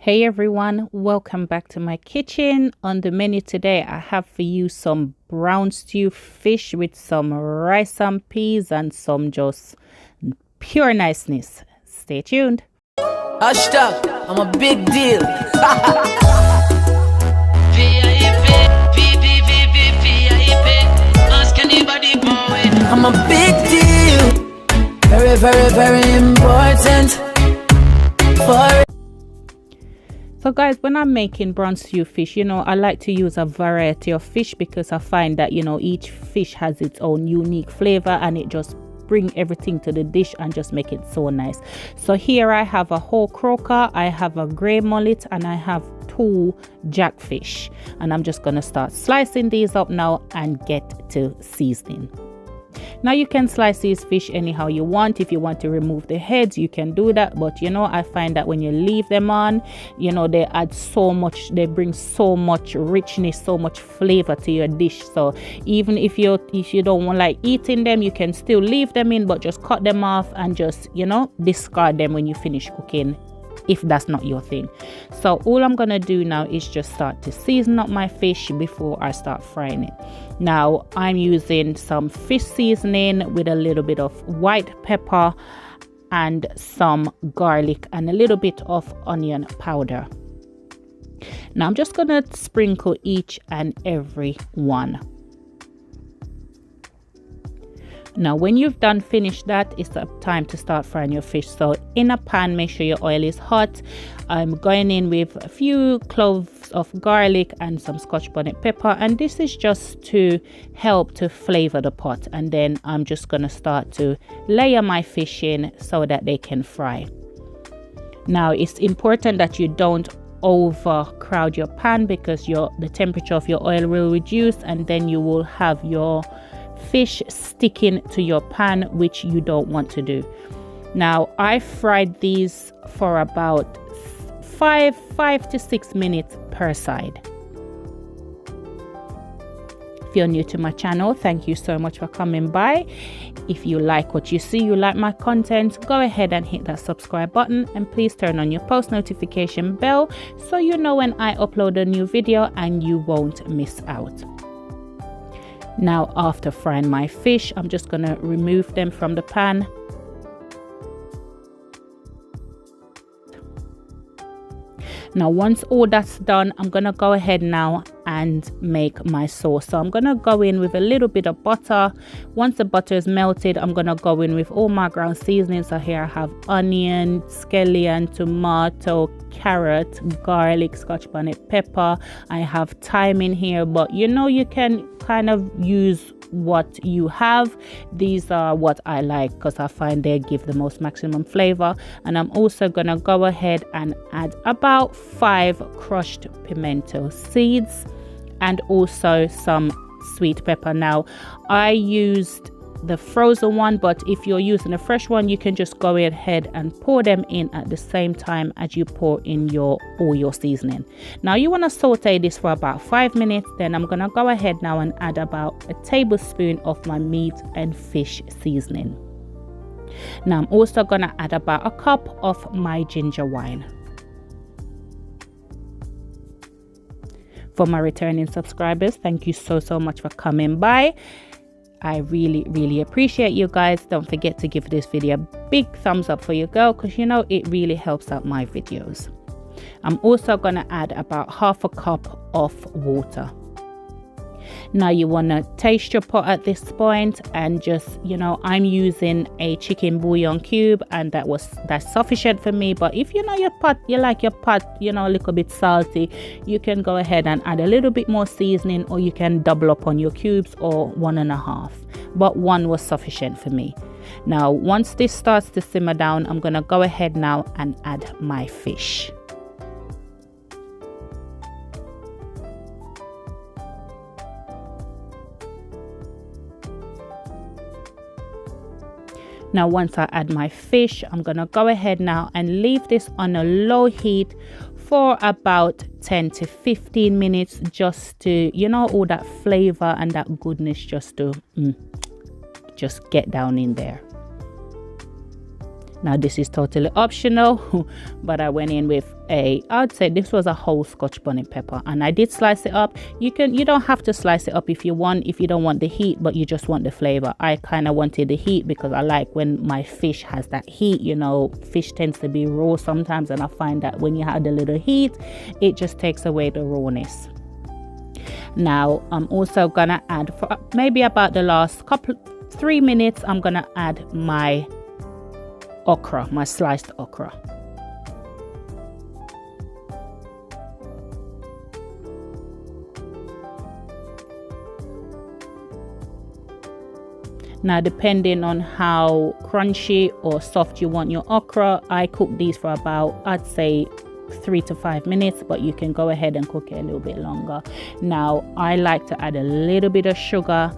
Hey everyone, welcome back to my kitchen. On the menu today, I have for you some brown stew fish with some rice and peas and some just pure niceness. Stay tuned. Hashtag, I'm a big deal. I'm a big deal. Very, very, very important. So guys, when I'm making brown stew fish, I like to use a variety of fish because I find that, each fish has its own unique flavor and it just bring everything to the dish and just make it so nice. So here I have a whole croaker, I have a gray mullet, and I have 2 jackfish. And I'm just going to start slicing these up now and get to seasoning. Now you can slice these fish anyhow you want. If you want to remove the heads, you can do that, but I find that when you leave them on, they add so much, they bring so much richness, so much flavor to your dish. So even if you don't want like eating them, you can still leave them in, but just cut them off and just discard them when you finish cooking, if that's not your thing. So all I'm gonna do now is just start to season up my fish before I start frying it. Now I'm using some fish seasoning with a little bit of white pepper and some garlic and a little bit of onion powder. Now I'm just gonna sprinkle each and every one. Now when you've done finished that, it's time to start frying your fish. So in a pan, make sure your oil is hot. I'm going in with a few cloves of garlic and some Scotch bonnet pepper, and this is just to help to flavor the pot. And then I'm just going to start to layer my fish in so that they can fry. Now it's important that you don't overcrowd your pan because the temperature of your oil will reduce, and then you will have your fish sticking to your pan, which you don't want to do. Now I fried these for about 5 to 6 minutes per side. If you're new to my channel, thank you so much for coming by. If you like what you see, you like my content, go ahead and hit that subscribe button, and please turn on your post notification bell so you know when I upload a new video and you won't miss out. Now after frying my fish, I'm just going to remove them from the pan. Now once all that's done, I'm going to go ahead now and make my sauce. So I'm going to go in with a little bit of butter. Once the butter is melted, I'm going to go in with all my ground seasonings. So here I have onion, scallion, tomato, carrot, garlic, Scotch bonnet pepper. I have thyme in here, but you can kind of use what you have. These are what I like because I find they give the most maximum flavor. And I'm also gonna go ahead and add about 5 crushed pimento seeds and also some sweet pepper. Now I used the frozen one, but if you're using a fresh one, you can just go ahead and pour them in at the same time as you pour in all your seasoning. Now you want to saute this for about 5 minutes. Then I'm gonna go ahead now and add about a tablespoon of my meat and fish seasoning. Now I'm also gonna add about a cup of my ginger wine. For my returning subscribers, thank you so much for coming by. I really appreciate you guys. Don't forget to give this video a big thumbs up for your girl because it really helps out my videos. I'm also going to add about half a cup of water. Now you want to taste your pot at this point and just I'm using a chicken bouillon cube, and that's sufficient for me. But if you like your pot a little bit salty, you can go ahead and add a little bit more seasoning, or you can double up on your cubes, or 1.5, but 1 was sufficient for me. Now once this starts to simmer down, I'm gonna go ahead now and add my fish. Now once I add my fish, I'm gonna go ahead now and leave this on a low heat for about 10 to 15 minutes, just to all that flavor and that goodness just to just get down in there. Now this is totally optional, but I went in with I'd say this was a whole Scotch bonnet pepper, and I did slice it up. You don't have to slice it up if you don't want the heat, but you just want the flavor. I kind of wanted the heat because I like when my fish has that heat. You know, fish tends to be raw sometimes, and I find that when you have the little heat, it just takes away the rawness. Now I'm also gonna add, for maybe about the last 3 minutes, I'm gonna add my okra, my sliced okra. Now depending on how crunchy or soft you want your okra, I cook these for about, I'd say 3 to 5 minutes, but you can go ahead and cook it a little bit longer. Now I like to add a little bit of sugar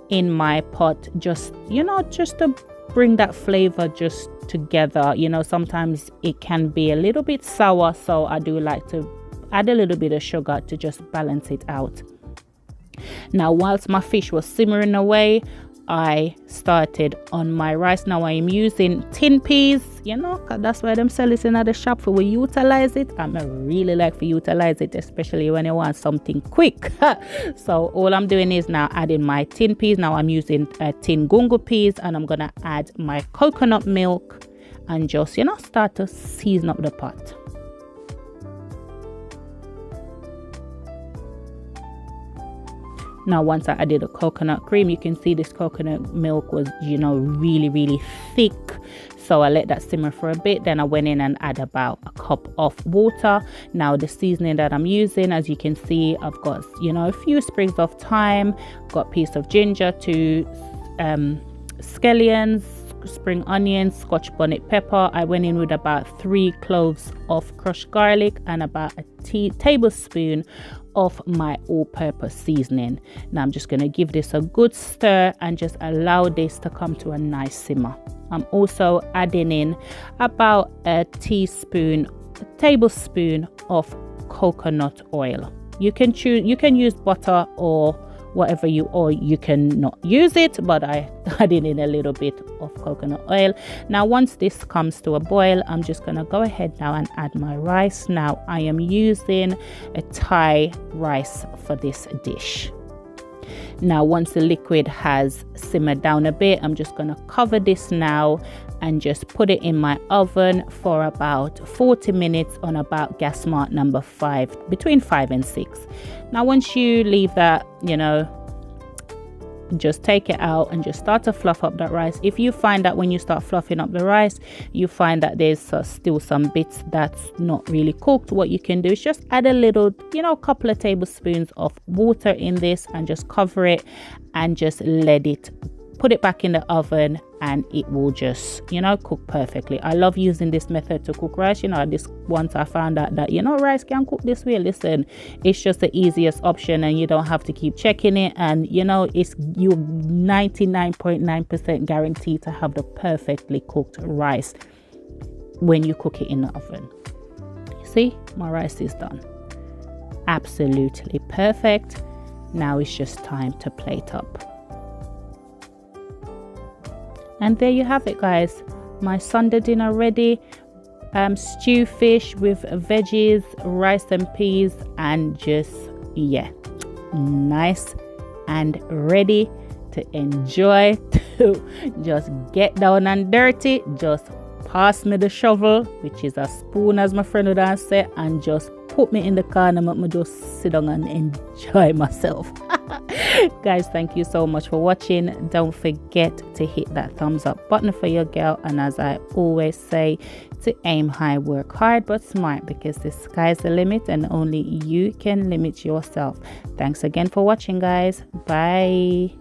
in my pot, just to bring that flavor just together. You know, sometimes it can be a little bit sour, so I do like to add a little bit of sugar to just balance it out. Now whilst my fish was simmering away, I started on my rice. Now I am using tin peas, you know, cause that's why them sell it in the shop, for we utilize it. I really like to utilize it, especially when you want something quick. So all I'm doing is now adding my tin peas. Now I'm using tin gungo peas, and I'm gonna add my coconut milk and just, you know, start to season up the pot. Now once I added the coconut cream, you can see this coconut milk was, you know, really thick, so I let that simmer for a bit. Then I went in and add about a cup of water. Now the seasoning that I'm using, as you can see, I've got, you know, a few sprigs of thyme, got a piece of ginger, 2 scallions, spring onions, Scotch bonnet pepper. I went in with about 3 cloves of crushed garlic and about a tablespoon of my all-purpose seasoning. Now I'm just going to give this a good stir and just allow this to come to a nice simmer. I'm also adding in about a tablespoon of coconut oil. You can use butter or whatever you can not use it, but I added in a little bit of coconut oil. Now once this comes to a boil, I'm just gonna go ahead now and add my rice. Now I am using a Thai rice for this dish. Now once the liquid has simmered down a bit, I'm just gonna cover this now and just put it in my oven for about 40 minutes on about gas mark number 5, between 5 and 6. Now once you leave that, you know, just take it out and just start to fluff up that rice. If you find that when you start fluffing up the rice, you find that there's still some bits that's not really cooked, what you can do is just add a little, you know, couple of tablespoons of water in this and just cover it and just put it back in the oven, and it will just, you know, cook perfectly. I love using this method to cook rice. You know, once I found out that, you know, rice can cook this way, listen, it's just the easiest option, and you don't have to keep checking it, and you know, it's you 99.9% guaranteed to have the perfectly cooked rice when you cook it in the oven. See, my rice is done, absolutely perfect. Now it's just time to plate up. And there you have it, guys, my Sunday dinner ready. Stew fish with veggies, rice and peas, and just, yeah, nice and ready to enjoy, to just get down and dirty. Just pass me the shovel, which is a spoon, as my friend would say, and just put me in the corner, make me just sit down and enjoy myself. Guys, thank you so much for watching. Don't forget to hit that thumbs up button for your girl, and as I always say, to aim high, work hard but smart, because the sky's the limit and only you can limit yourself. Thanks again for watching, guys. Bye.